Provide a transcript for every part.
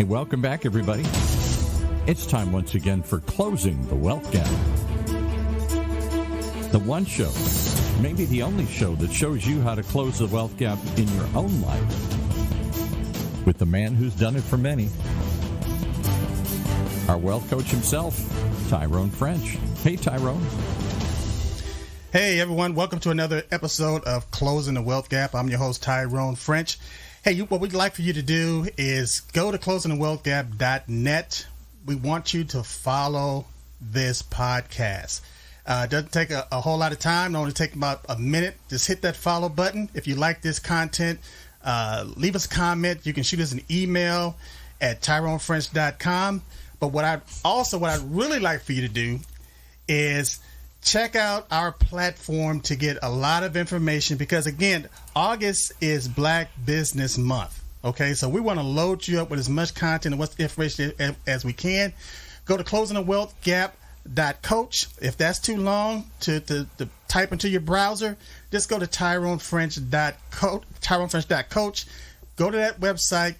Hey, welcome back, everybody. It's time once again for Closing the Wealth Gap. The one show, maybe the only show, that shows you how to close the wealth gap in your own life with the man who's done it for many, our wealth coach himself, Tyrone French. Hey, Tyrone. Hey, everyone. Welcome to another episode of Closing the Wealth Gap. I'm your host, Tyrone French. Hey, what we'd like for you to do is go to closingthewealthgap.net. We want you to follow this podcast. It doesn't take a whole lot of time. It only take about a minute. Just hit that follow button. If you like this content, leave us a comment. You can shoot us an email at tyronefrench.com. But what I'd really like for you to do is check out our platform to get a lot of information, because again, August is Black Business Month. Okay, so we want to load you up with as much content and what's information as we can. Go to closingthewealthgap.coach. If that's too long to type into your browser, just go to tyronefrench.coach. Go to that website,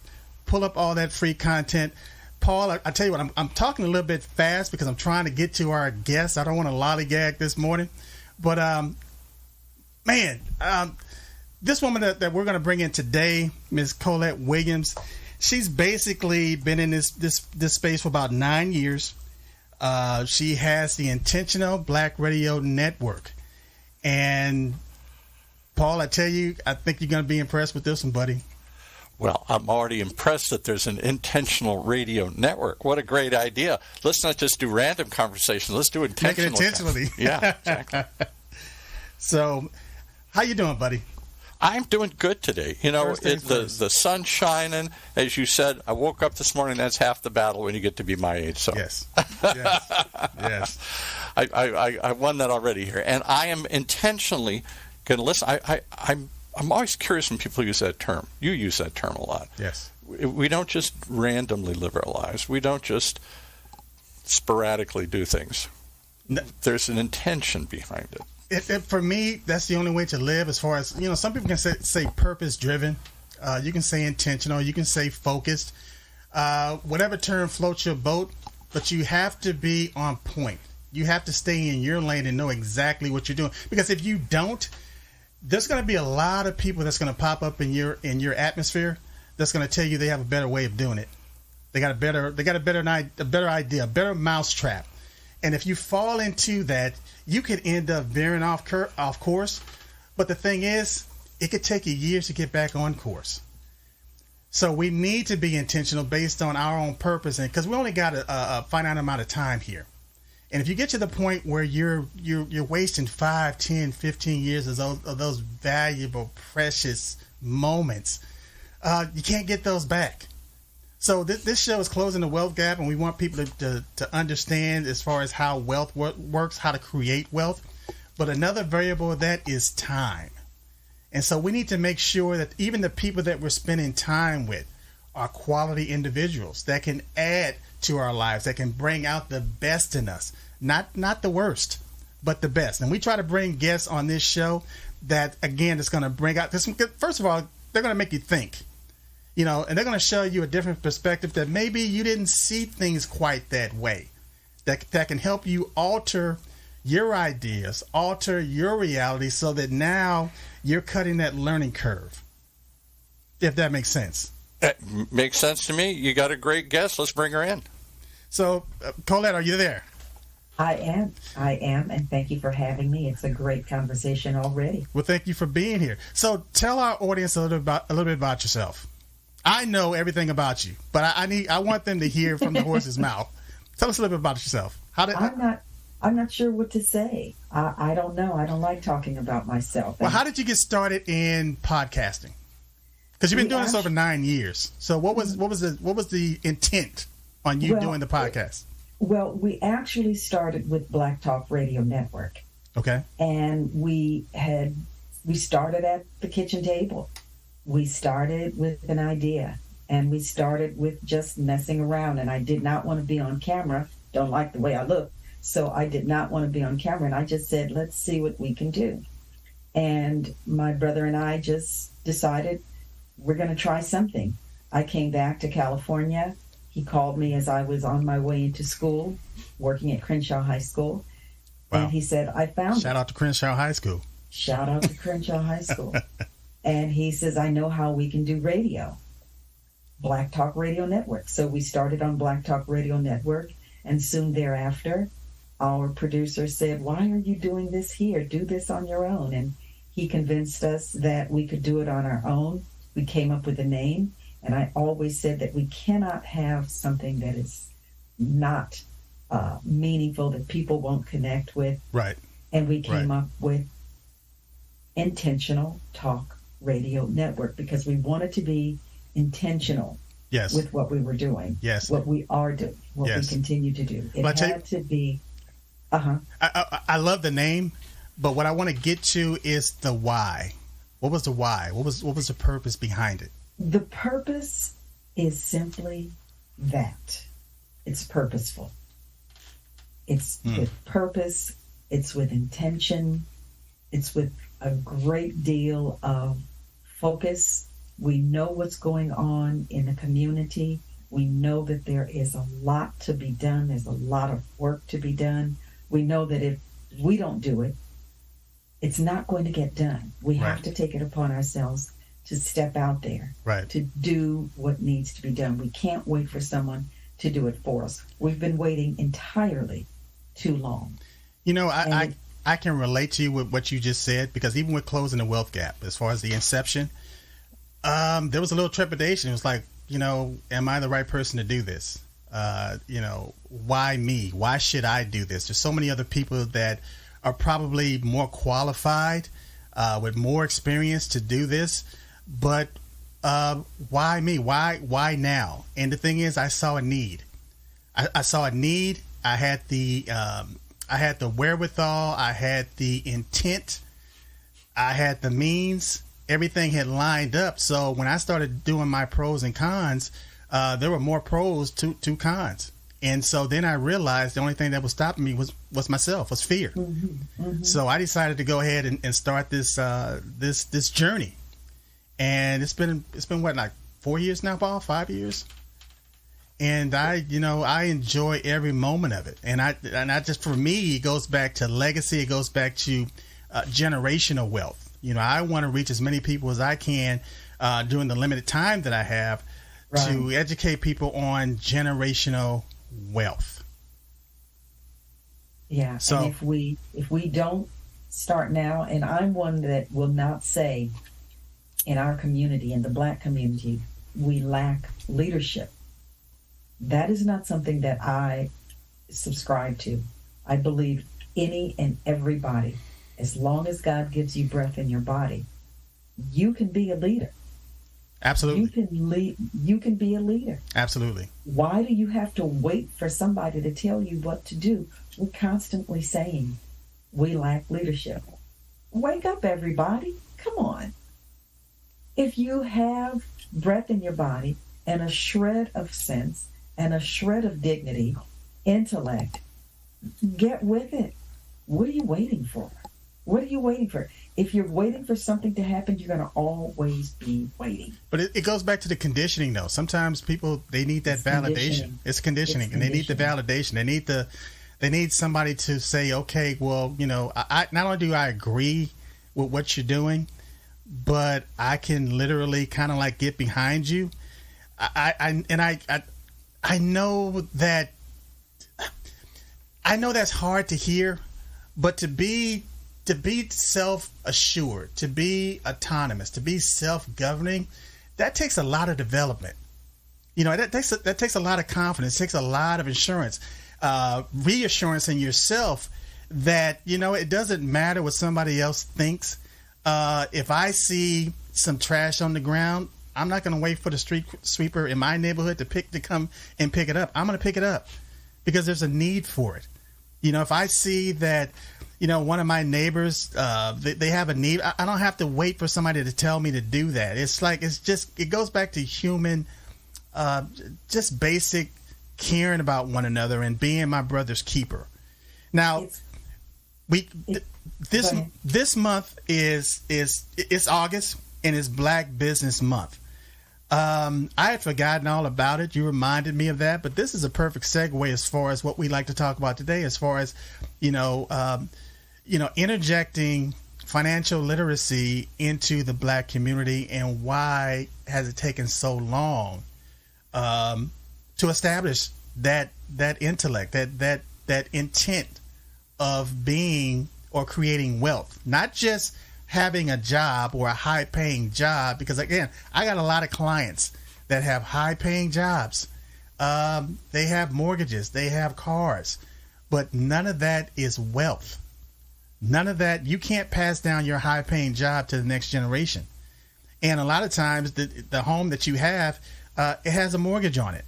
pull up all that free content. Paul, I tell you what, I'm talking a little bit fast because I'm trying to get to our guests. I don't want to lollygag this morning. But, this woman that we're going to bring in today, Ms. Collette Williams, she's basically been in this space for about 9 years. She has the Intentional Black Radio Network. And, Paul, I tell you, I think you're going to be impressed with this one, buddy. Well, I'm already impressed that there's an intentional radio network. What a great idea. Let's not just do random conversations. Let's do intentional. Make it intentionally. Yeah, exactly. So, how you doing, buddy? I'm doing good today. You know, the sun's shining. As you said, I woke up this morning. That's half the battle when you get to be my age. So Yes. I won that already here. And I am intentionally going to listen. I'm always curious when people use that term. You use that term a lot. Yes. We don't just randomly live our lives. We don't just sporadically do things. No. There's an intention behind it. For me, that's the only way to live. As far as, some people can say purpose-driven. You can say intentional. You can say focused. Whatever term floats your boat, but you have to be on point. You have to stay in your lane and know exactly what you're doing. Because if you don't, there's going to be a lot of people that's going to pop up in your atmosphere that's going to tell you they have a better way of doing it. They got a better idea, a better mousetrap. And if you fall into that, you could end up veering off course. But the thing is, it could take you years to get back on course. So we need to be intentional based on our own purpose, and because we only got a finite amount of time here. And if you get to the point where you're wasting 5, 10, 15 years of those valuable, precious moments, you can't get those back. So this show is Closing the Wealth Gap, and we want people to understand as far as how wealth works, how to create wealth. But another variable of that is time. And so we need to make sure that even the people that we're spending time with are quality individuals that can add to our lives, that can bring out the best in us. Not the worst, but the best. And we try to bring guests on this show that, again, is going to bring out this. First of all, they're going to make you think, and they're going to show you a different perspective that maybe you didn't see things quite that way. That can help you alter your ideas, alter your reality, so that now you're cutting that learning curve. If that makes sense. It makes sense to me. You got a great guest. Let's bring her in. So, Collette, are you there? I am, and thank you for having me. It's a great conversation already. Well, thank you for being here. So, tell our audience a little bit about yourself. I know everything about you, but I want them to hear from the horse's mouth. Tell us a little bit about yourself. I'm not sure what to say. I don't know. I don't like talking about myself. Well, how did you get started in podcasting? Because you've been doing this over 9 years. So, what was the intent on you doing the podcast? Well, we actually started with Black Talk Radio Network. Okay. And we started at the kitchen table. We started with an idea, and we started with just messing around. And I did not want to be on camera. Don't like the way I look. So I did not want to be on camera. And I just said, let's see what we can do. And my brother and I just decided we're going to try something. I came back to California He called me as I was on my way into school, working at Crenshaw High School. Wow. And he said, I found Shout out to Crenshaw High School. Shout out to Crenshaw High School. And he says, I know how we can do radio. Black Talk Radio Network. So we started on Black Talk Radio Network, and soon thereafter, our producer said, why are you doing this here? Do this on your own. And he convinced us that we could do it on our own. We came up with a name, and I always said that we cannot have something that is not meaningful, that people won't connect with. Right. And we came up with Intentional Talk Radio Network because we wanted to be intentional with what we were doing, what we are doing, what we continue to do. It had to be. I love the name, but what I want to get to is the why. What was the why? What was the purpose behind it? The purpose is simply that. It's purposeful. It's with purpose. It's with intention. It's with a great deal of focus. We know what's going on in the community. We know that there is a lot to be done. There's a lot of work to be done. We know that if we don't do it, it's not going to get done. We have to take it upon ourselves to step out there, to do what needs to be done. We can't wait for someone to do it for us. We've been waiting entirely too long. You know, I can relate to you with what you just said, because even with closing the wealth gap, as far as the inception, there was a little trepidation. It was like, you know, am I the right person to do this? You know, why me? Why should I do this? There's so many other people that are probably more qualified, with more experience to do this. But why me? Why now? And the thing is, I saw a need. I saw a need. I had the wherewithal. I had the intent. I had the means. Everything had lined up. So when I started doing my pros and cons, there were more pros to cons. And so then I realized the only thing that was stopping me was myself, was fear. Mm-hmm, mm-hmm. So I decided to go ahead and start this journey. And it's been what, like 4 years now, Paul? 5 years? And I enjoy every moment of it. And I just, for me, it goes back to legacy. It goes back to generational wealth. You know, I want to reach as many people as I can during the limited time that I have to educate people on generational wealth. Yeah. So and if we don't start now, and I'm one that will not say in our community, in the Black community, we lack leadership. That is not something that I subscribe to. I believe any and everybody, as long as God gives you breath in your body, you can be a leader. Absolutely. You can be a leader. Absolutely. Why do you have to wait for somebody to tell you what to do? We're constantly saying we lack leadership. Wake up, everybody. Come on. If you have breath in your body and a shred of sense and a shred of dignity, intellect, get with it. What are you waiting for? What are you waiting for? If you're waiting for something to happen, you're going to always be waiting. But it goes back to the conditioning, though. Sometimes people, they need that validation. It's conditioning, and they need the validation. They need somebody to say, okay, well, you know, I not only do I agree with what you're doing, but I can literally kind of like get behind you. I know that. I know that's hard to hear, but to be self-assured, to be autonomous, to be self-governing, that takes a lot of development. You know, that takes a lot of confidence, takes a lot of insurance, reassurance in yourself that, you know, it doesn't matter what somebody else thinks. If I see some trash on the ground, I'm not going to wait for the street sweeper in my neighborhood to come and pick it up. I'm going to pick it up because there's a need for it. You know, if I see that, you know, one of my neighbors, they have a need, I don't have to wait for somebody to tell me to do that. It goes back to human, just basic caring about one another and being my brother's keeper. Now, this month is August, and it's Black Business Month. I had forgotten all about it. You reminded me of that, but this is a perfect segue as far as what we like to talk about today, as far as, interjecting financial literacy into the Black community, and why has it taken so long to establish that intellect, that intent of being or creating wealth, not just having a job or a high paying job. Because again, I got a lot of clients that have high paying jobs. They have mortgages, they have cars, but none of that is wealth. None of that. You can't pass down your high paying job to the next generation. And a lot of times the home that you have, it has a mortgage on it.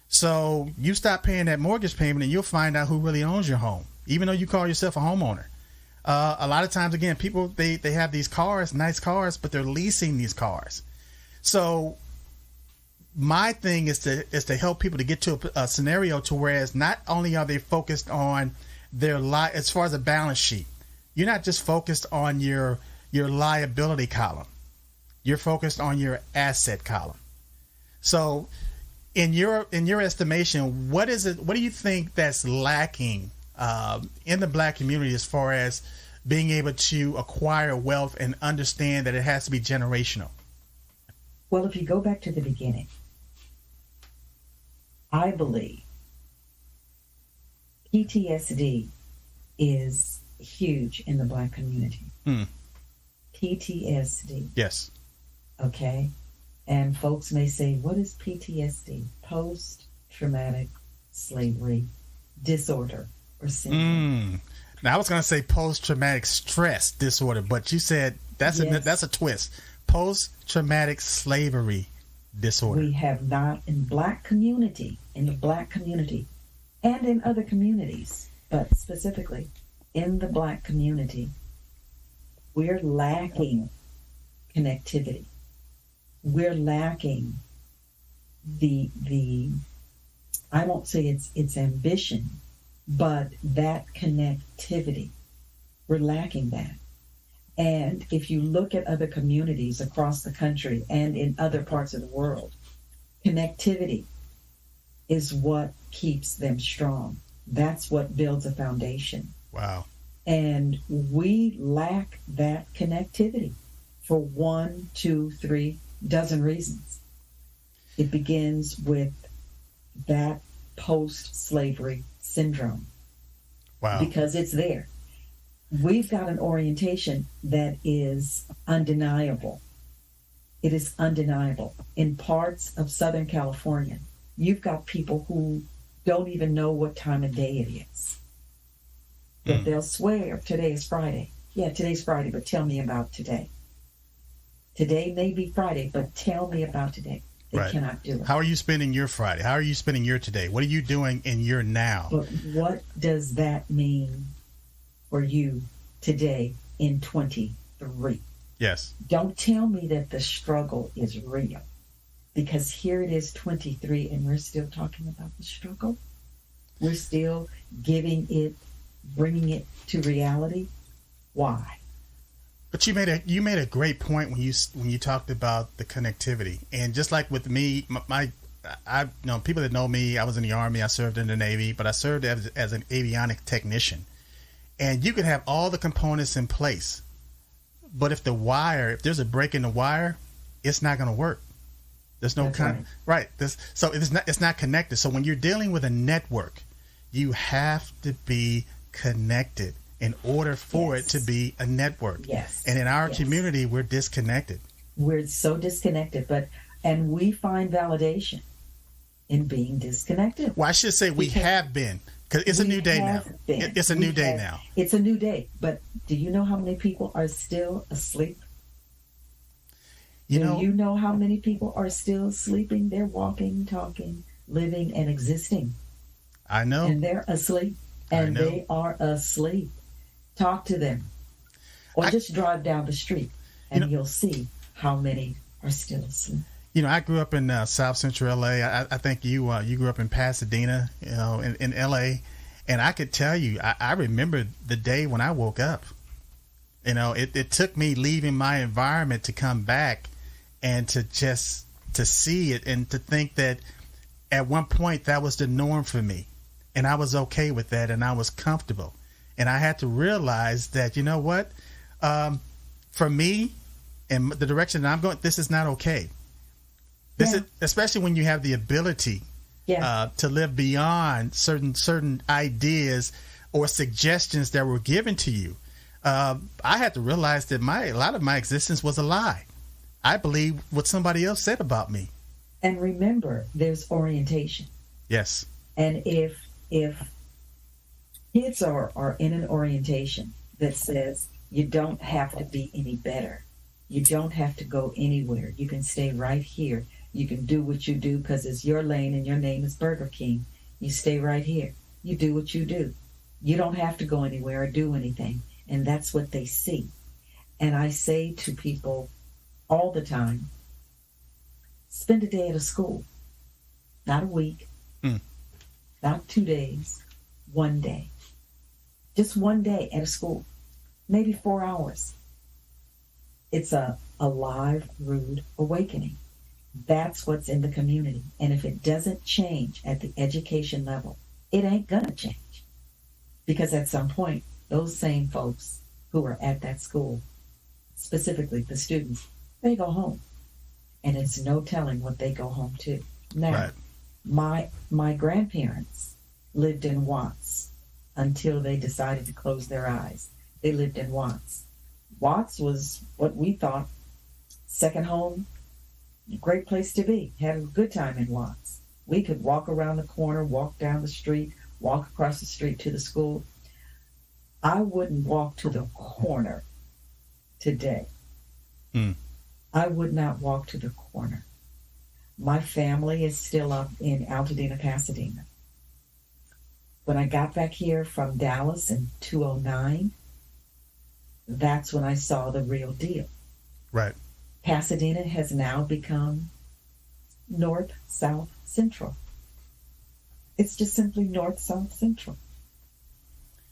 So you stop paying that mortgage payment and you'll find out who really owns your home, even though you call yourself a homeowner. A lot of times, again, people, they have these cars, nice cars, but they're leasing these cars. So my thing is to help people to get to a scenario to whereas not only are they focused on their as far as a balance sheet, you're not just focused on your liability column. You're focused on your asset column. So in your estimation, what do you think that's lacking in the Black community as far as being able to acquire wealth and understand that it has to be generational? Well, if you go back to the beginning, I believe PTSD is huge in the Black community. PTSD. Yes. Okay. And folks may say, what is PTSD? Post-traumatic slavery disorder or syndrome. Now I was going to say post-traumatic stress disorder, but you said that's a twist. Post-traumatic slavery disorder. We have not in the Black community, and in other communities, but specifically in the Black community, we're lacking connectivity. We're lacking the I won't say it's ambition, but that connectivity. We're lacking that. And if you look at other communities across the country and in other parts of the world, connectivity is what keeps them strong. That's what builds a foundation. Wow. And we lack that connectivity for 1, 2, 3 dozen reasons. It begins with that post-slavery syndrome. Wow. Because it's there. We've got an orientation that is undeniable. It is undeniable. In parts of Southern California, you've got people who don't even know what time of day it is. But they'll swear today is Friday. Yeah, today's Friday, but tell me about today. Today may be Friday, but tell me about today. They cannot do it. How are you spending your Friday? How are you spending your today? What are you doing in your now? But what does that mean for you today in 23? Yes. Don't tell me that the struggle is real, because here it is 23 and we're still talking about the struggle. We're still bringing it to reality. Why? But you made a great point when you talked about the connectivity. And just like with me, people that know me, I was in the Army, I served in the Navy, but I served as an avionic technician. And you could have all the components in place, but if there's a break in the wire, it's not going to work. There's no so it's not connected. So when you're dealing with a network, you have to be connected in order for it to be a network. Yes. And in our community, we're disconnected. We're so disconnected, and we find validation in being disconnected. Well, I should say we have been, because it's a new day now. It's a new day now. It's a new day. But do you know how many people are still asleep? Do you know how many people are still sleeping? They're walking, talking, living, and existing. I know. And they're asleep. And they are asleep. Talk to them. Or just drive down the street and you'll see how many are still asleep. I grew up in South Central LA. I think you grew up in Pasadena, in LA. And I could tell you, I remember the day when I woke up. It took me leaving my environment to come back and to just to see it and to think that at one point that was the norm for me, and I was okay with that, and I was comfortable, and I had to realize that, you know what, for me and the direction that I'm going, this is not okay. This is, especially when you have the ability to live beyond certain ideas or suggestions that were given to you. I had to realize that a lot of my existence was a lie. I believed what somebody else said about me. And remember, there's orientation. Yes. And if kids are in an orientation that says you don't have to be any better, you don't have to go anywhere, you can stay right here, you can do what you do because it's your lane and your name is Burger King, you stay right here, you do what you do, you don't have to go anywhere or do anything. And that's what they see. And I say to people all the time, spend a day at a school, not a week, not 2 days, 1 day. Just 1 day at a school, maybe 4 hours. It's a live, rude awakening. That's what's in the community. And if it doesn't change at the education level, it ain't gonna change. Because at some point, those same folks who are at that school, specifically the students, they go home. And it's no telling what they go home to. Now, my grandparents lived in Watts until they decided to close their eyes. They lived in Watts. Watts was what we thought second home, great place to be. Had a good time in Watts. We could walk around the corner, walk down the street, walk across the street to the school. I wouldn't walk to the corner today. I would not walk to the corner. My family is still up in Altadena, Pasadena. When I got back here from Dallas in 2009, that's when I saw the real deal. Right. Pasadena has now become North, South, Central. It's just simply North, South, Central.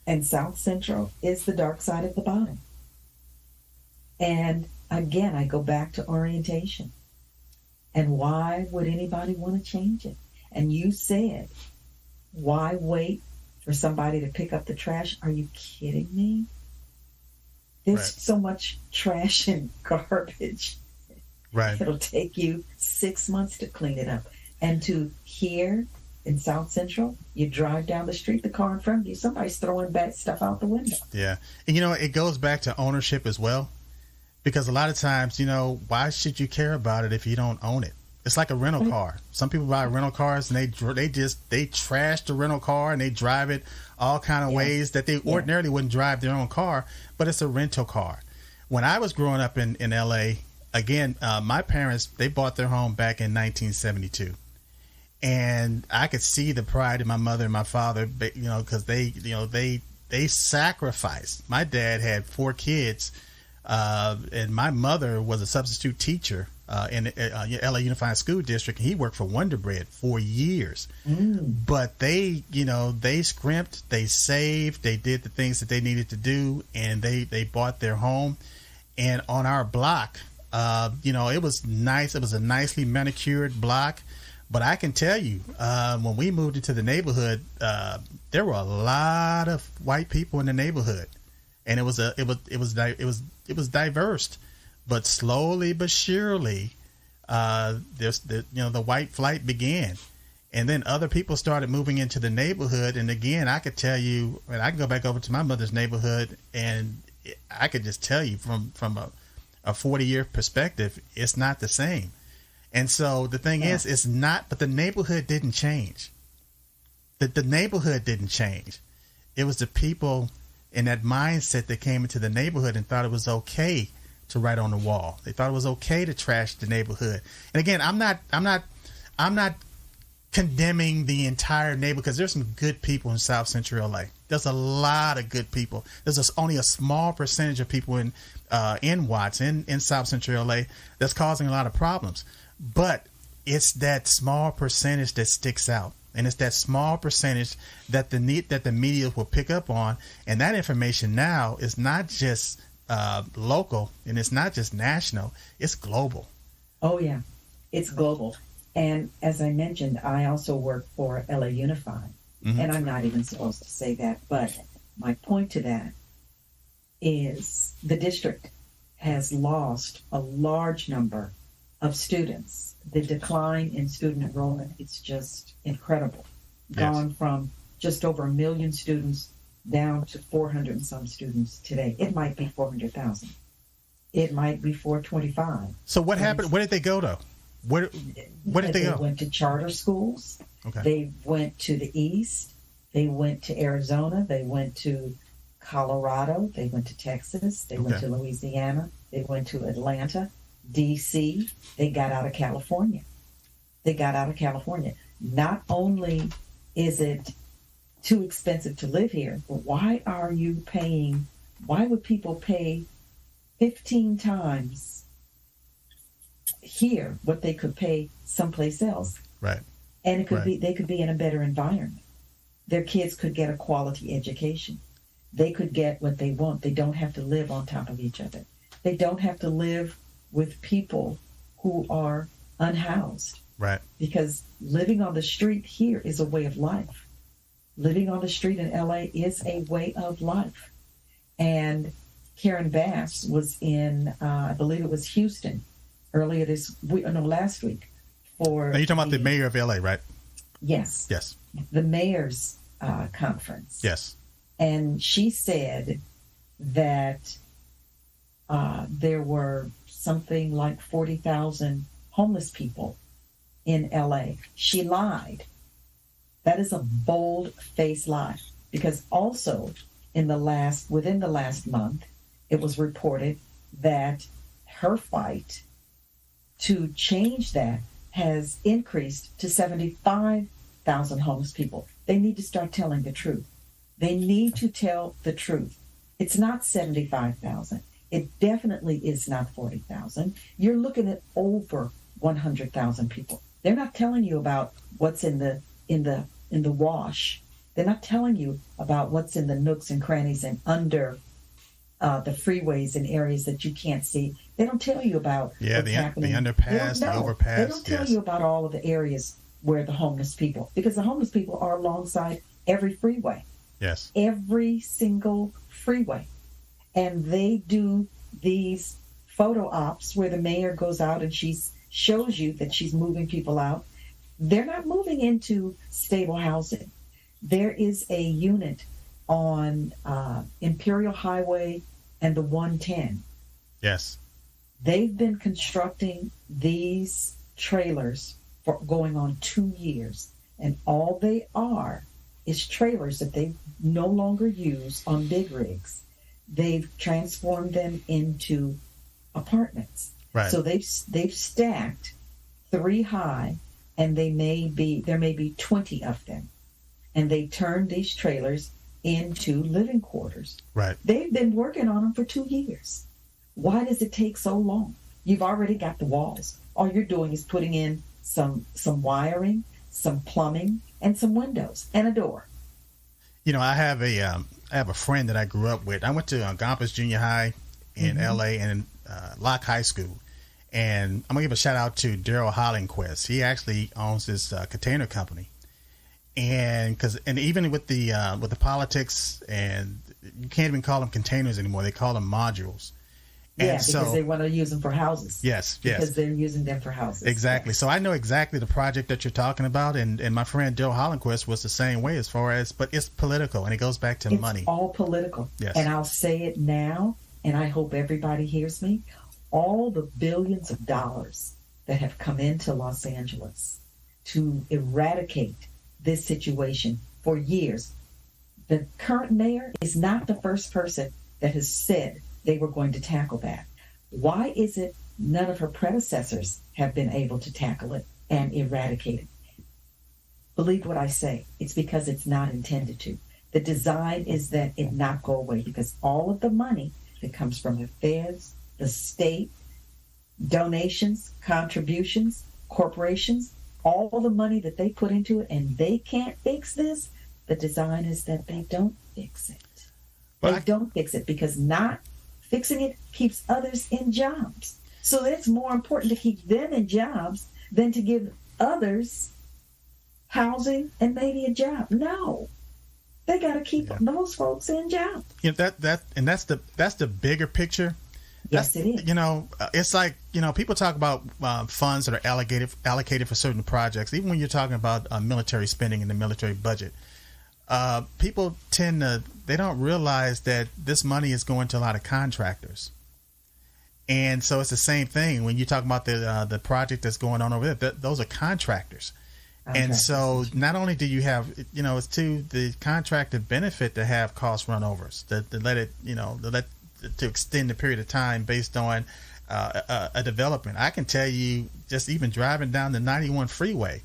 And South Central is the dark side of the bottom. And again, I go back to orientation. And why would anybody want to change it? And you said, why wait for somebody to pick up the trash? Are you kidding me? There's so much trash and garbage. Right. It'll take you 6 months to clean it up. And to here in South Central, you drive down the street, the car in front of you, somebody's throwing bad stuff out the window. Yeah. And, it goes back to ownership as well. Because a lot of times, why should you care about it if you don't own it? It's like a rental car. Some people buy rental cars and they trash the rental car and they drive it all kind of ways that they ordinarily wouldn't drive their own car, but it's a rental car. When I was growing up in LA, again, my parents, they bought their home back in 1972. And I could see the pride in my mother and my father, because they sacrificed. My dad had 4 kids. And my mother was a substitute teacher in LA Unified School District, and he worked for Wonder Bread for years. But they scrimped, they saved, they did the things that they needed to do, and they bought their home. And on our block, it was nice. It was a nicely manicured block. But I can tell you, when we moved into the neighborhood, there were a lot of white people in the neighborhood. And it was diverse, but slowly but surely, the white flight began, and then other people started moving into the neighborhood. And again, I could tell you, and I can go back over to my mother's neighborhood, and I could just tell you from a 40-year perspective, it's not the same. And so the thing is, it's not. But the neighborhood didn't change. The neighborhood didn't change. It was the people in that mindset that came into the neighborhood and thought it was okay to write on the wall. They thought it was okay to trash the neighborhood. And again, I'm not condemning the entire neighborhood, because there's some good people in South Central LA. There's a lot of good people. There's only a small percentage of people in Watts, in South Central LA, that's causing a lot of problems. But it's that small percentage that sticks out. And it's that small percentage that the media will pick up on. And that information now is not just local, and it's not just national, it's global. Oh, yeah. It's global. And as I mentioned, I also work for LA Unified. Mm-hmm. And I'm not even supposed to say that, but my point to that is the district has lost a large number of students. The decline in student enrollment is just incredible. Gone from just over 1 million students down to 400 and some students today. It might be 400,000. It might be 425. So what happened? Where did they go, though? Where did they go? They went to charter schools. Okay. They went to the East. They went to Arizona. They went to Colorado. They went to Texas. They went to Louisiana. They went to Atlanta, D.C. They got out of California. Not only is it too expensive to live here, but why would people pay 15 times here what they could pay someplace else? Right. And it could be, they could be in a better environment. Their kids could get a quality education. They could get what they want. They don't have to live on top of each other. They don't have to live with people who are unhoused. Right. Because living on the street here is a way of life. Living on the street in LA is a way of life. And Karen Bass was in, I believe it was Houston, last week. Now you're talking about the mayor of LA, right? Yes. Yes. The mayor's conference. Yes. And she said that there were something like 40,000 homeless people in LA. She lied. That is a bold-faced lie. Because also within the last month, it was reported that her fight to change that has increased to 75,000 homeless people. They need to start telling the truth. They need to tell the truth. It's not 75,000. It definitely is not 40,000. You're looking at over 100,000 people. They're not telling you about what's in the wash. They're not telling you about what's in the nooks and crannies and under the freeways in areas that you can't see. They don't tell you about what's happening. The underpass, the overpass. They don't tell you about all of the areas where the homeless people, because the homeless people are alongside every freeway. Yes. Every single freeway. And they do these photo ops where the mayor goes out and she shows you that she's moving people out. They're not moving into stable housing. There is a unit on Imperial Highway and the 110. Yes. They've been constructing these trailers for going on 2 years. And all they are is trailers that they no longer use on big rigs. They've transformed them into apartments. Right. So they've stacked 3 high, and there may be 20 of them. And they turned these trailers into living quarters. Right. They've been working on them for 2 years. Why does it take so long? You've already got the walls. All you're doing is putting in some wiring, some plumbing, and some windows and a door. You know, I have a friend that I grew up with. I went to Gompers Junior High in LA and Locke High School. And I'm gonna give a shout out to Daryl Hollingquist. He actually owns this container company. And even with the politics, and you can't even call them containers anymore. They call them modules. Yeah, because they want to use them for houses. Yes. Because they're using them for houses. Exactly. So I know exactly the project that you're talking about, and my friend Daryl Hollingquist was the same way but it's political, and it goes back to money. It's all political. Yes. And I'll say it now, and I hope everybody hears me. All the billions of dollars that have come into Los Angeles to eradicate this situation for years. The current mayor is not the first person that has said they were going to tackle that. Why is it none of her predecessors have been able to tackle it and eradicate it? Believe what I say. It's because it's not intended to. The design is that it not go away, because all of the money that comes from the feds, the state, donations, contributions, corporations, all the money that they put into it, and they can't fix this, the design is that they don't fix it. They don't fix it, because not fixing it keeps others in jobs. So it's more important to keep them in jobs than to give others housing and maybe a job. No, they got to keep those folks in jobs. You know, that's the bigger picture. Yes, it is. You know, it's like, you know, people talk about funds that are allocated for certain projects. Even when you're talking about military spending in the military budget, people they don't realize that this money is going to a lot of contractors. And so it's the same thing when you talk about the project that's going on over there. Those are contractors. And so not only do you have, you know, it's to the contractor benefit to have cost runovers, to let it, you know, to extend the period of time based on a development. I can tell you, just even driving down the 91 freeway,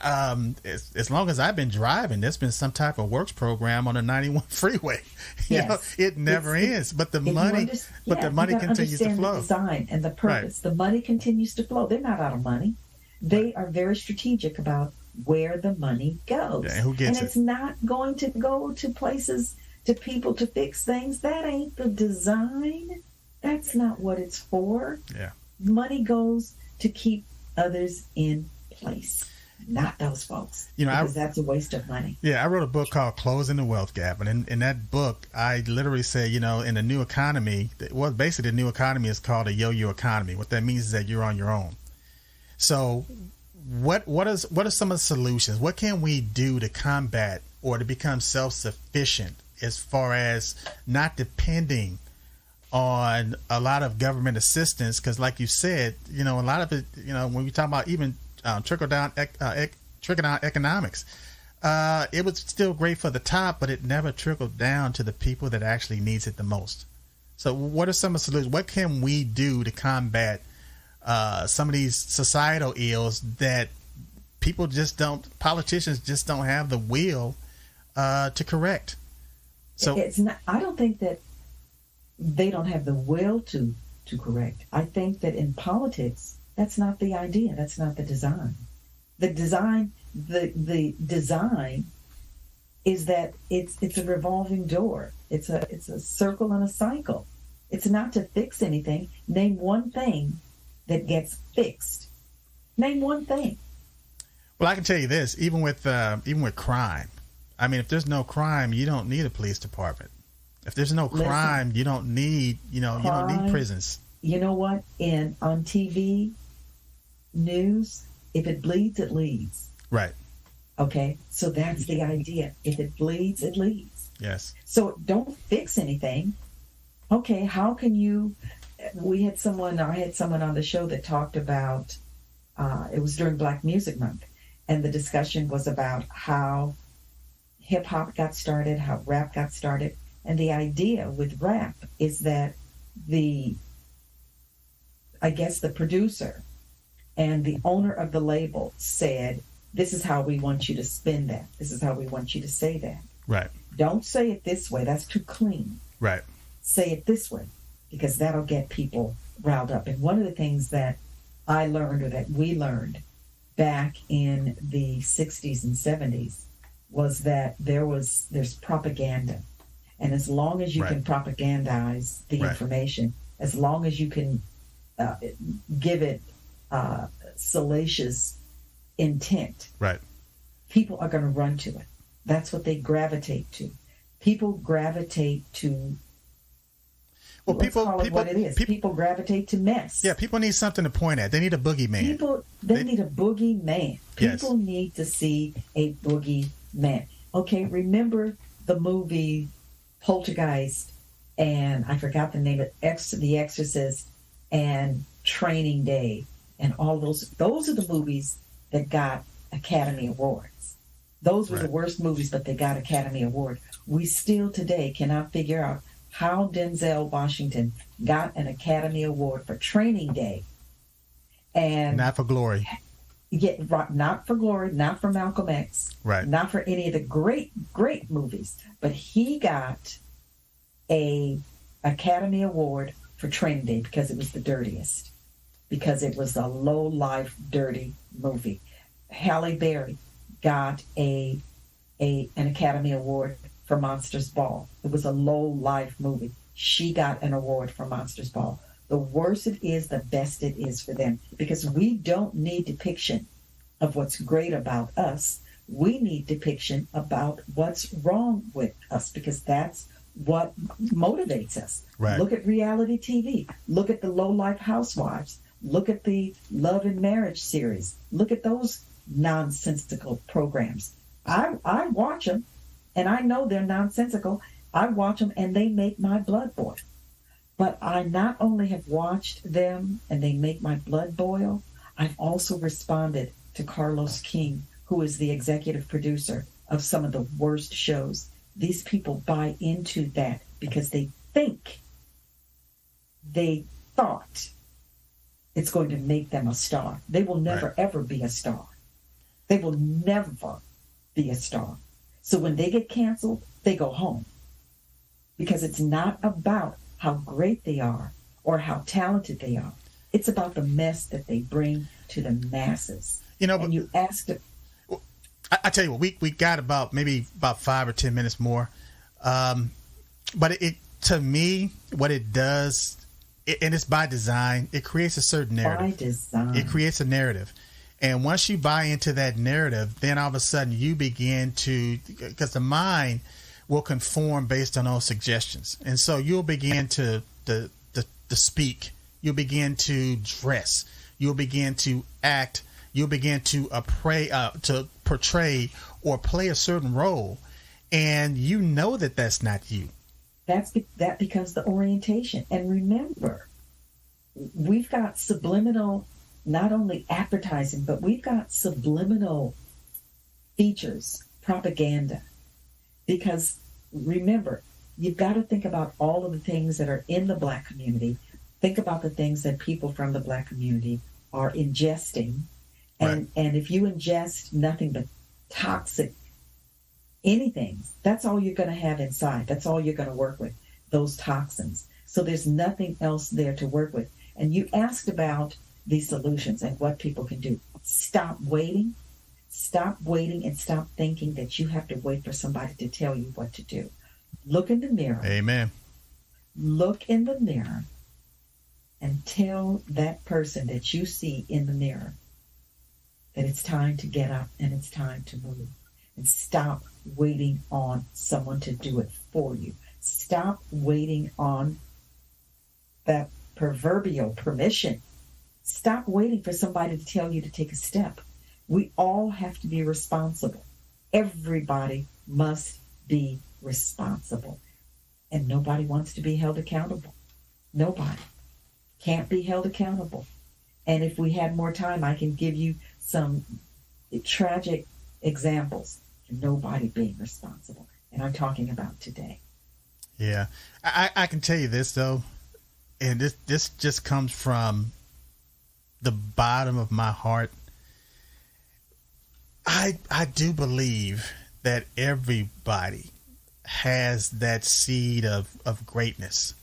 as long as I've been driving, there's been some type of works program on the 91 freeway. You know, it never ends. But the money continues to flow. The design and the purpose. Right. The money continues to flow. They're not out of money. They are very strategic about where the money goes. Yeah, and who gets it? It's not going to go to places, to people to fix things. That ain't the design. That's not what it's for. Yeah. Money goes to keep others in place, not those folks. You know, because that's a waste of money. Yeah, I wrote a book called Closing the Wealth Gap. And in that book, I literally say, you know, in the new economy, basically the new economy is called a yo-yo economy. What that means is that you're on your own. So what are some of the solutions? What can we do to combat or to become self-sufficient as far as not depending on a lot of government assistance? Because like you said, you know, a lot of it, you know, when we talk about even trickle down economics, it was still great for the top, but it never trickled down to the people that actually needs it the most. So what are some of the solutions? What can we do to combat some of these societal ills that politicians just don't have the will to correct? So it's not, I don't think that they don't have the will to correct. I think that in politics, that's not the idea. That's not the design. The design is that it's a revolving door. It's a circle and a cycle. It's not to fix anything. Name one thing that gets fixed. Name one thing. Well, I can tell you this: even with crime, I mean, if there's no crime, you don't need a police department. If there's no crime, you don't need, you don't need prisons. You know what? On TV news, if it bleeds, it leads. Right. Okay. So that's the idea. If it bleeds, it leads. Yes. So don't fix anything. Okay. How can you? I had someone on the show that talked about, it was during Black Music Month, and the discussion was about how hip hop got started, how rap got started. And the idea with rap is that the producer and the owner of the label said, this is how we want you to spin that. This is how we want you to say that. Right. Don't say it this way. That's too clean. Right. Say it this way, because that'll get people riled up. And one of the things that I learned, or that we learned back in the 60s and 70s, was that there's propaganda. And as long as you can propagandize the information, as long as you can give it salacious intent, people are going to run to it. That's what they gravitate to. People gravitate to people gravitate to mess. Yeah, people need something to point at. They need a boogeyman. They need a boogeyman. People need to see a boogeyman. Okay, remember the movie Poltergeist, and I forgot the name of it, The Exorcist, and Training Day, and all those. Those are the movies that got Academy Awards. Those were the worst movies, but they got Academy Award. We still today cannot figure out how Denzel Washington got an Academy Award for Training Day. And not for Glory. Not for Glory, not for Malcolm X, not for any of the great movies, but he got a Academy Award for Training Day because it was the dirtiest, because it was a low-life, dirty movie. Halle Berry got an Academy Award for Monsters Ball. It was a low-life movie. She got an award for Monsters Ball. The worse it is, the best it is for them, because we don't need depiction of what's great about us. We need depiction about what's wrong with us, because that's what motivates us. Right. Look at reality TV. Look at the low-life housewives. Look at the Love and Marriage series. Look at those nonsensical programs. I watch them, and I know they're nonsensical. I watch them, and they make my blood boil. But I not only have watched them, and they make my blood boil, I've also responded to Carlos King, who is the executive producer of some of the worst shows. These people buy into that because they thought it's going to make them a star. They will never, ever be a star. They will never be a star. So when they get canceled, they go home. Because it's not about how great they are or how talented they are. It's about the mess that they bring to the masses. You know, and you asked it. I tell you what, we got about 5 or 10 minutes more. But it to me, what it does, and it's by design, it creates a certain narrative. By design. It creates a narrative. And once you buy into that narrative, then all of a sudden you begin to, because the mind will conform based on those suggestions. And so you'll begin to speak. You'll begin to dress. You'll begin to act. You'll begin to portray or play a certain role. And you know that that's not you. That becomes the orientation. And remember, we've got subliminal, not only advertising, but we've got subliminal features, propaganda. Because remember, you've got to think about all of the things that are in the Black community. Think about the things that people from the Black community are ingesting. And if you ingest nothing but toxic anything, that's all you're going to have inside. That's all you're going to work with, those toxins. So there's nothing else there to work with. And you asked about these solutions and what people can do. Stop waiting. Stop waiting and stop thinking that you have to wait for somebody to tell you what to do. Look in the mirror. Amen. Look in the mirror and tell that person that you see in the mirror that it's time to get up and it's time to move. And stop waiting on someone to do it for you. Stop waiting on that proverbial permission. Stop waiting for somebody to tell you to take a step. We all have to be responsible. Everybody must be responsible. And nobody wants to be held accountable. Nobody can't be held accountable. And if we had more time, I can give you some tragic examples of nobody being responsible. And I'm talking about today. Yeah. I can tell you this, though, and this just comes from the bottom of my heart. I do believe that everybody has that seed of greatness.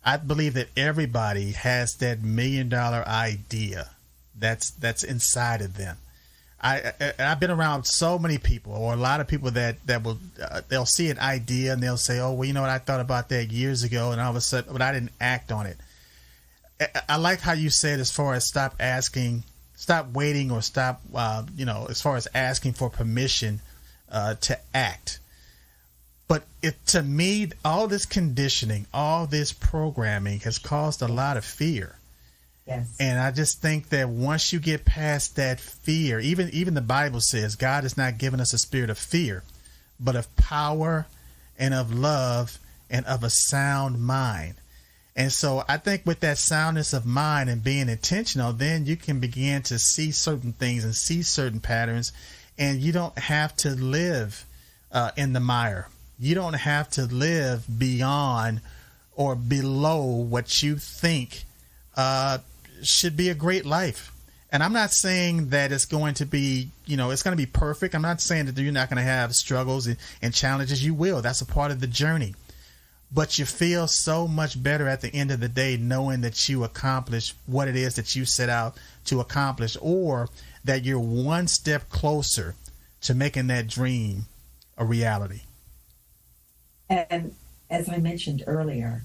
I believe that everybody has that $1 million idea that's inside of them. I've been around so many people, or a lot of people that will they'll see an idea and they'll say, "Oh, well, you know what? I thought about that years ago, and all of a sudden, but I didn't act on it." I like how you said, as far as stop waiting, or stop, as far as asking for permission to act. But to me, all this conditioning, all this programming has caused a lot of fear. Yes. And I just think that once you get past that fear, even the Bible says God has not given us a spirit of fear, but of power and of love and of a sound mind. And so I think with that soundness of mind and being intentional, then you can begin to see certain things and see certain patterns, and you don't have to live in the mire. You don't have to live beyond or below what you think should be a great life. And I'm not saying that it's going to be, it's going to be perfect. I'm not saying that you're not going to have struggles and challenges. You will. That's a part of the journey. But you feel so much better at the end of the day knowing that you accomplished what it is that you set out to accomplish, or that you're one step closer to making that dream a reality. And as I mentioned earlier,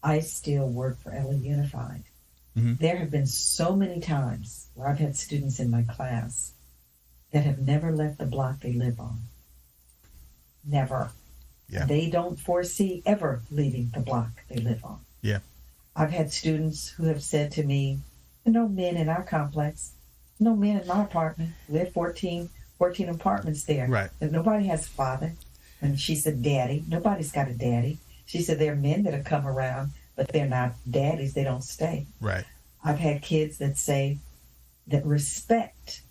I still work for LA Unified. Mm-hmm. There have been so many times where I've had students in my class that have never left the block they live on. Never. Yeah. They don't foresee ever leaving the block they live on. Yeah. I've had students who have said to me, no men in our complex, no men in my apartment. We have 14 apartments there. Right. And nobody has a father. And she said, daddy. Nobody's got a daddy. She said, there are men that have come around, but they're not daddies. They don't stay. Right. I've had kids that say that respect,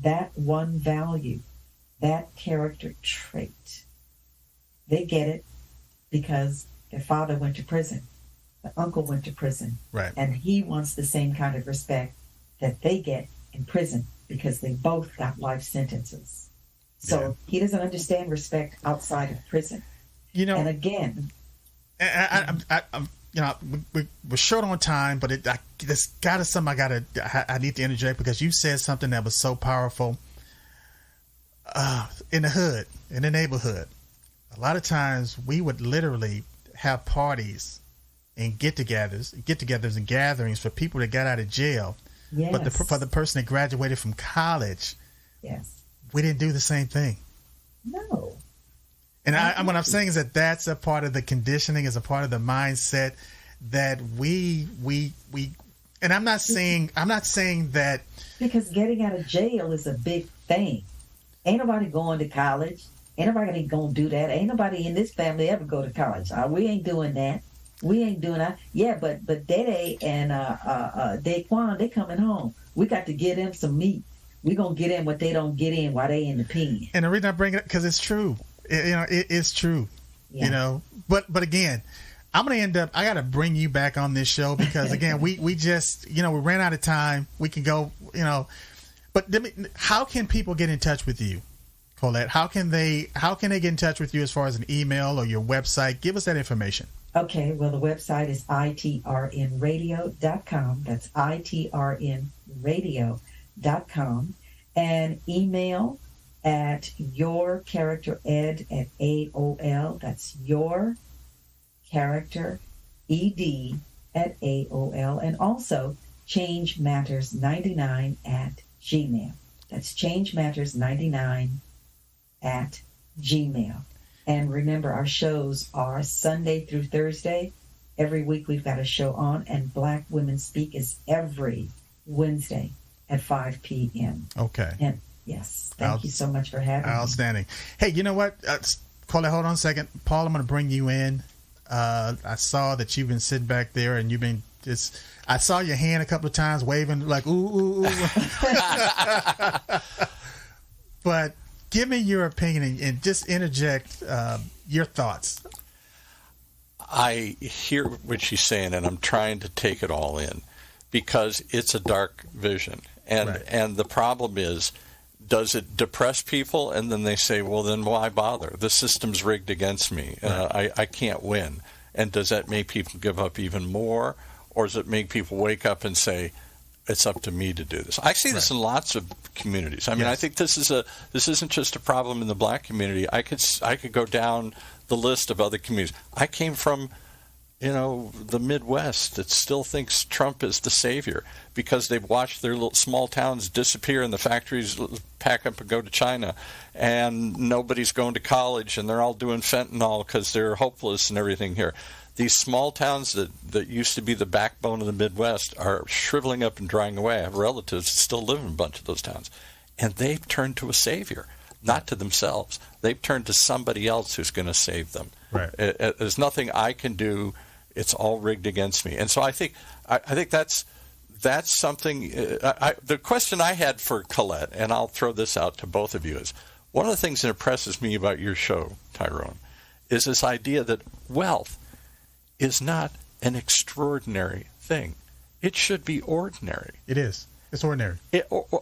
that one value, that character trait. They get it because their father went to prison. The uncle went to prison. Right. And he wants the same kind of respect that they get in prison because they both got life sentences. So he doesn't understand respect outside of prison. You know, and again, I'm we're short on time, but there's got to something I need to interject because you said something that was so powerful. In the hood, in the neighborhood, a lot of times we would literally have parties and get-togethers and gatherings for people that got out of jail. yes. But for the person that graduated from college, yes. we didn't do the same thing. No. And what I'm saying is that's a part of the conditioning, is a part of the mindset that we and I'm not saying that, Because getting out of jail is a big thing. Ain't nobody going to college. Ain't nobody going to do that. Ain't nobody in this family ever go to college. We ain't doing that. We ain't doing that. Yeah, but Dede and Daquan, they coming home. We got to get them some meat. We gonna get in what they don't get in while they in the pen. and the reason I bring it up because it's true. It is true. Yeah. But again, I'm gonna end up. I got to bring you back on this show because again, we just we ran out of time. We can go. But how can people get in touch with you, Collette? How can they get in touch with you as far as an email or your website? Give us that information. Okay, well, the website is itrnradio.com. That's itrnradio.com. And email at yourcharactered@AOL. That's yourcharactered@AOL. And also changematters99@gmail. That's changematters99@gmail. And remember, our shows are Sunday through Thursday. Every week we've got a show on, and Black Women Speak is every Wednesday at 5 p.m. Okay. And yes, thank you so much for having me. Outstanding. Hey, you know what? Collette, hold on a second. Paul, I'm going to bring you in. I saw that you've been sitting back there, and you've been just. I saw your hand a couple of times waving like ooh. But give me your opinion and just interject your thoughts. I hear what she's saying, and I'm trying to take it all in because it's a dark vision. And the problem is, does it depress people? And then they say, well, then why bother? The system's rigged against me. I can't win. And does that make people give up even more? Or does it make people wake up and say, it's up to me to do this? I see this in lots of communities. I mean, I think this isn't just a problem in the Black community. I could go down the list of other communities. I came from, the Midwest that still thinks Trump is the savior because they've watched their little small towns disappear and the factories pack up and go to China, and nobody's going to college, and they're all doing fentanyl because they're hopeless and everything here. These small towns that used to be the backbone of the Midwest are shriveling up and drying away. I have relatives that still live in a bunch of those towns. And they've turned to a savior, not to themselves. They've turned to somebody else who's going to save them. Right. There's nothing I can do. It's all rigged against me. And so I think that's something. The question I had for Collette, and I'll throw this out to both of you, is one of the things that impresses me about your show, Tyrone, is this idea that wealth is not an extraordinary thing. It should be ordinary. It is. It's ordinary.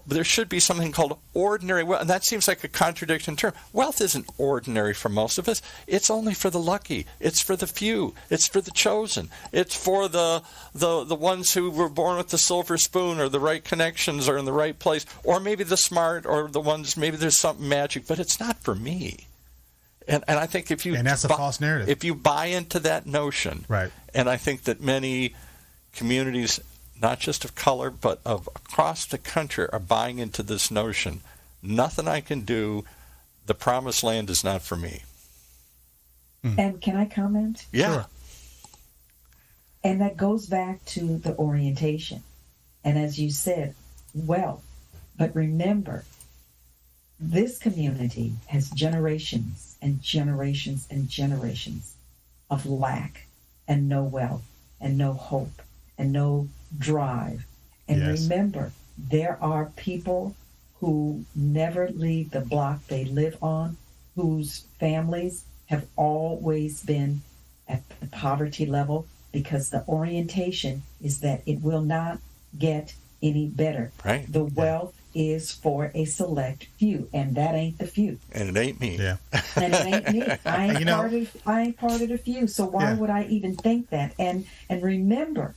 There should be something called ordinary wealth, and that seems like a contradiction term. Wealth isn't ordinary for most of us. It's only for the lucky. It's for the few. It's for the chosen. It's for the ones who were born with the silver spoon or the right connections or in the right place, or maybe the smart or the ones, maybe there's something magic, but it's not for me. And I think if you... And that's a false narrative. If you buy into that notion, right. And I think that many communities, not just of color, but of across the country, are buying into this notion, nothing I can do, the promised land is not for me. And can I comment? Yeah. Sure. And that goes back to the orientation. And as you said, wealth. But remember, this community has generations and generations and generations of lack and no wealth and no hope and no drive. And Yes. remember, there are people who never leave the block they live on, whose families have always been at the poverty level, because the orientation is that it will not get any better. Right. The wealth is for a select few, and that ain't the few. And it ain't me. Yeah. And it ain't me. I ain't part of the few. So why Yeah. would I even think that? And remember,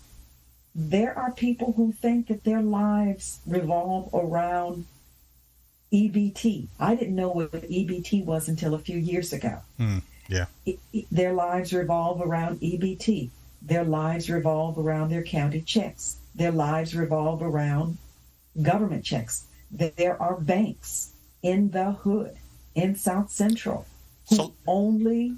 there are people who think that their lives revolve around EBT. I didn't know what EBT was until a few years ago. Yeah. Their lives revolve around EBT. Their lives revolve around their county checks. Their lives revolve around government checks. There are banks in the hood, in South Central, who only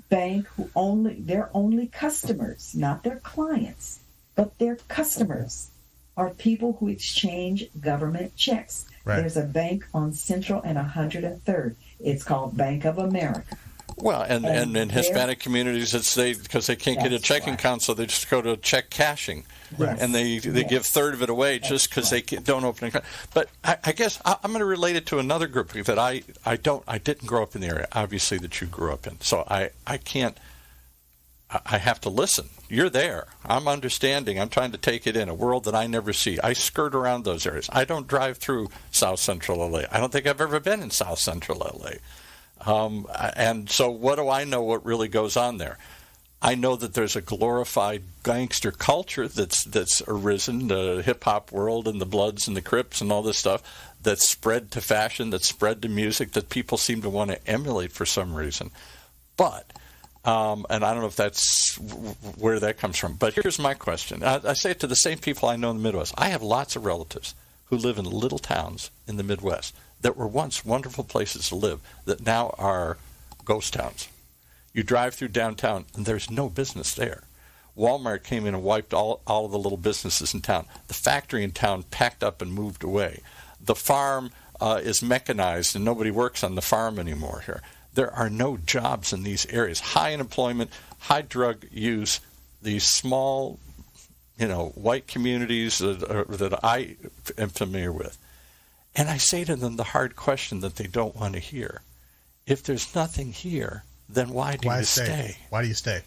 bank, their only customers, not their clients, but their customers are people who exchange government checks. Right. There's a bank on Central and 103rd. It's called Bank of America. Well, and in Hispanic communities, it's because they can't get a checking account, so they just go to check cashing, Yes. and they give a third of it away just because they don't open an account. But I guess I'm going to relate it to another group that I didn't grow up in the area, obviously, that you grew up in. So I can't. I have to listen. You're there. I'm understanding. I'm trying to take it in, a world that I never see. I skirt around those areas. I don't drive through South Central LA. I don't think I've ever been in South Central LA. And so what do I know what really goes on there? I know that there's a glorified gangster culture that's arisen, the hip-hop world and the Bloods and the Crips and all this stuff, that's spread to fashion, that's spread to music, that people seem to want to emulate for some reason. But, and I don't know if that's where that comes from, but here's my question. I say it to the same people I know in the Midwest. I have lots of relatives who live in little towns in the Midwest that were once wonderful places to live that now are ghost towns. You drive through downtown, and there's no business there. Walmart came in and wiped all of the little businesses in town. The factory in town packed up and moved away. The farm is mechanized, and nobody works on the farm anymore here. There are no jobs in these areas. High unemployment, high drug use, these small, white communities that I am familiar with. And I say to them the hard question that they don't want to hear. If there's nothing here, then why do you stay? Why do you stay?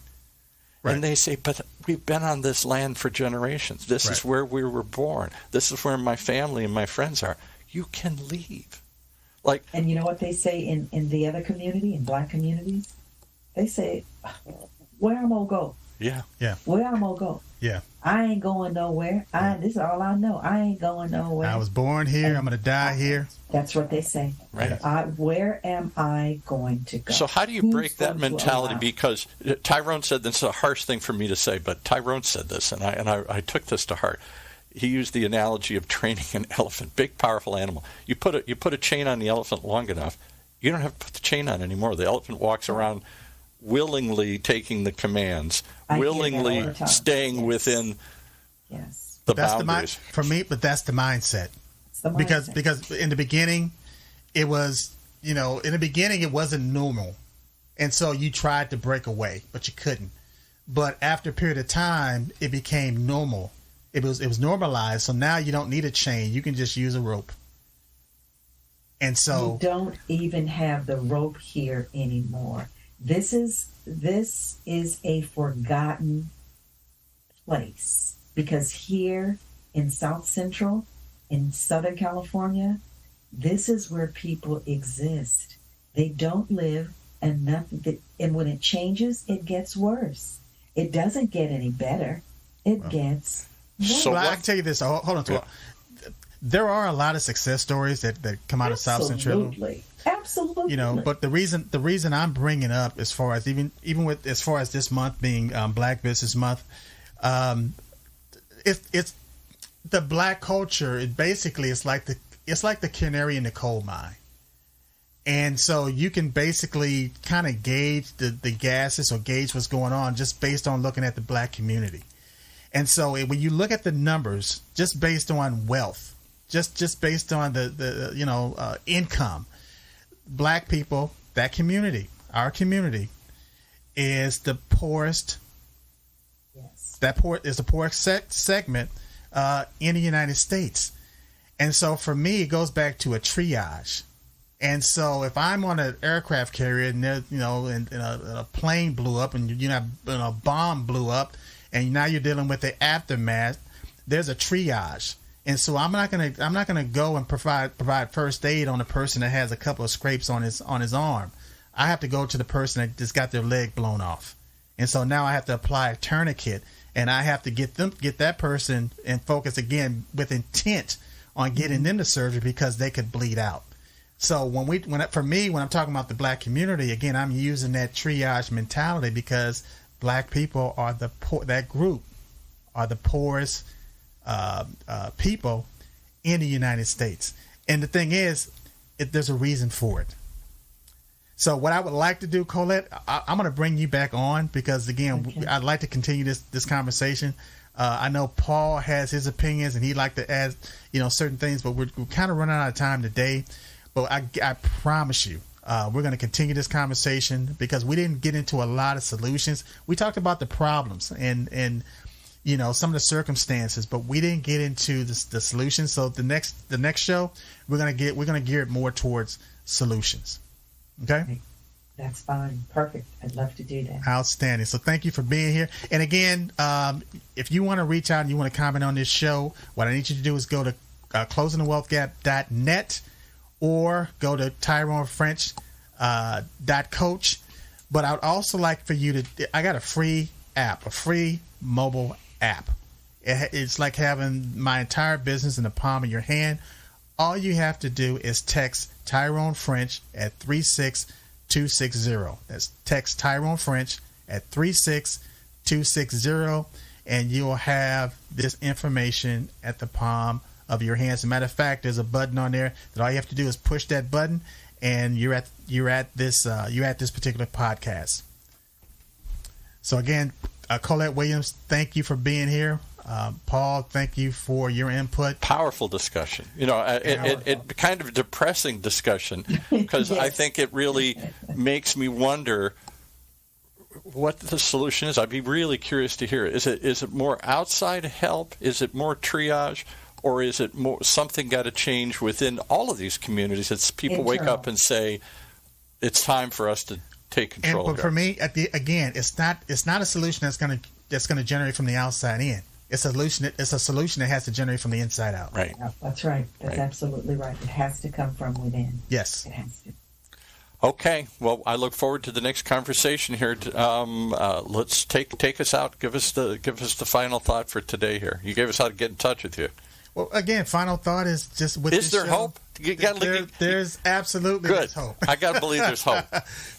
Right. And they say, but we've been on this land for generations. This is where we were born. This is where my family and my friends are. You can leave. And you know what they say in the other community, in black communities? They say, where I'm going to go? Yeah. Yeah. Where I'm going to go? Yeah. I ain't going nowhere. This is all I know. I ain't going nowhere. I was born here. I'm going to die here. That's what they say. Right. Where am I going to go? So how do you break that mentality? Because Tyrone said, this is a harsh thing for me to say, but Tyrone said this, and I took this to heart. He used the analogy of training an elephant, big, powerful animal. You put a chain on the elephant long enough, you don't have to put the chain on anymore. The elephant walks around willingly taking the commands, willingly staying within the boundaries. For me, but that's the mindset. Because in the beginning, it was, it wasn't normal. And so you tried to break away, but you couldn't. But after a period of time, it became normal. It was normalized. So now you don't need a chain. You can just use a rope. And so you don't even have the rope here anymore. This is a forgotten place, because here in South Central, in Southern California, this is where people exist. They don't live, and nothing. And when it changes, it gets worse. It doesn't get any better. It gets worse. So I can tell you this. Hold on. There are a lot of success stories that come out of South Central. Absolutely. But the reason I'm bringing up, as far as as far as this month being Black Business Month, it's the Black culture. It basically it's like the canary in the coal mine. And so you can basically kind of gauge the gases or gauge what's going on just based on looking at the Black community. And so when you look at the numbers, just based on wealth, just based on the income, Black people, that community, our community, is the poorest. Yes. Is the poorest segment in the United States. And so for me, it goes back to a triage. And so if I'm on an aircraft carrier and and a plane blew up and a bomb blew up, and now you're dealing with the aftermath, there's a triage. And so I'm not gonna go and provide first aid on a person that has a couple of scrapes on his arm. I have to go to the person that just got their leg blown off. And so now I have to apply a tourniquet, and I have to get that person and focus again with intent on getting them to surgery because they could bleed out. So when I'm talking about the Black community, again, I'm using that triage mentality because Black people are that group are the poorest people in the United States. And the thing is, there's a reason for it. So what I would like to do, Collette, I'm going to bring you back on because, again, okay, I'd like to continue this conversation. I know Paul has his opinions and he'd like to add, certain things, but we're kind of running out of time today. But I promise you, we're going to continue this conversation because we didn't get into a lot of solutions. We talked about the problems and some of the circumstances, but we didn't get into the solutions. So the next show, we're going to gear it more towards solutions. Okay. That's fine. Perfect. I'd love to do that. Outstanding. So thank you for being here. And again, if you want to reach out and you want to comment on this show, what I need you to do is go to closingthewealthgap.net or go to TyroneFrench.coach. But I would also like for you I got a free mobile app. It's like having my entire business in the palm of your hand. All you have to do is text Tyrone French at 36260. That's text Tyrone French at 36260, and you'll have this information at the palm of your hands. As a matter of fact, there's a button on there that all you have to do is push that button, and you're at this particular podcast. So again, Collette Williams, thank you for being here. Paul, thank you for your input. Powerful discussion. It kind of depressing discussion because yes. I think it really makes me wonder what the solution is. I'd be really curious to hear it. Is it more outside help? Is it more triage? Or is it more something got to change within all of these communities? It's people wake up and say, it's time for us to take control. But for me, it's not a solution that's going to generate from the outside in. It's a solution that has to generate from the inside out. Right. Yeah, that's right. That's absolutely right. It has to come from within. Yes. It has to. Okay. Well, I look forward to the next conversation here. Let's take us out. Give us the final thought for today here. You gave us how to get in touch with you. Well, again, final thought is just with is this there show, hope? There's absolutely good. Hope. I got to believe there's hope.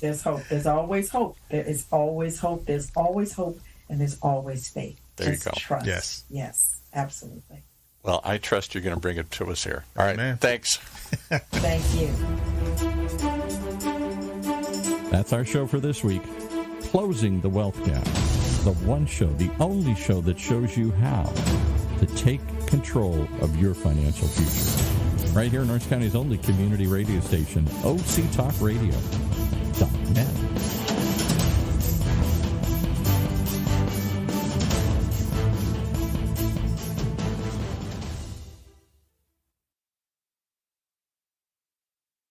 There's hope. There's always hope. There is always hope. There's always hope, and there's always faith. There Just you go. Trust. Yes, absolutely. Well, I trust you're going to bring it to us here. All right. Amen. Thanks. Thank you. That's our show for this week. Closing the Wealth Gap. The one show, the only show that shows you how to take control of your financial future. Right here in Orange County's only community radio station, OCTalkRadio.net.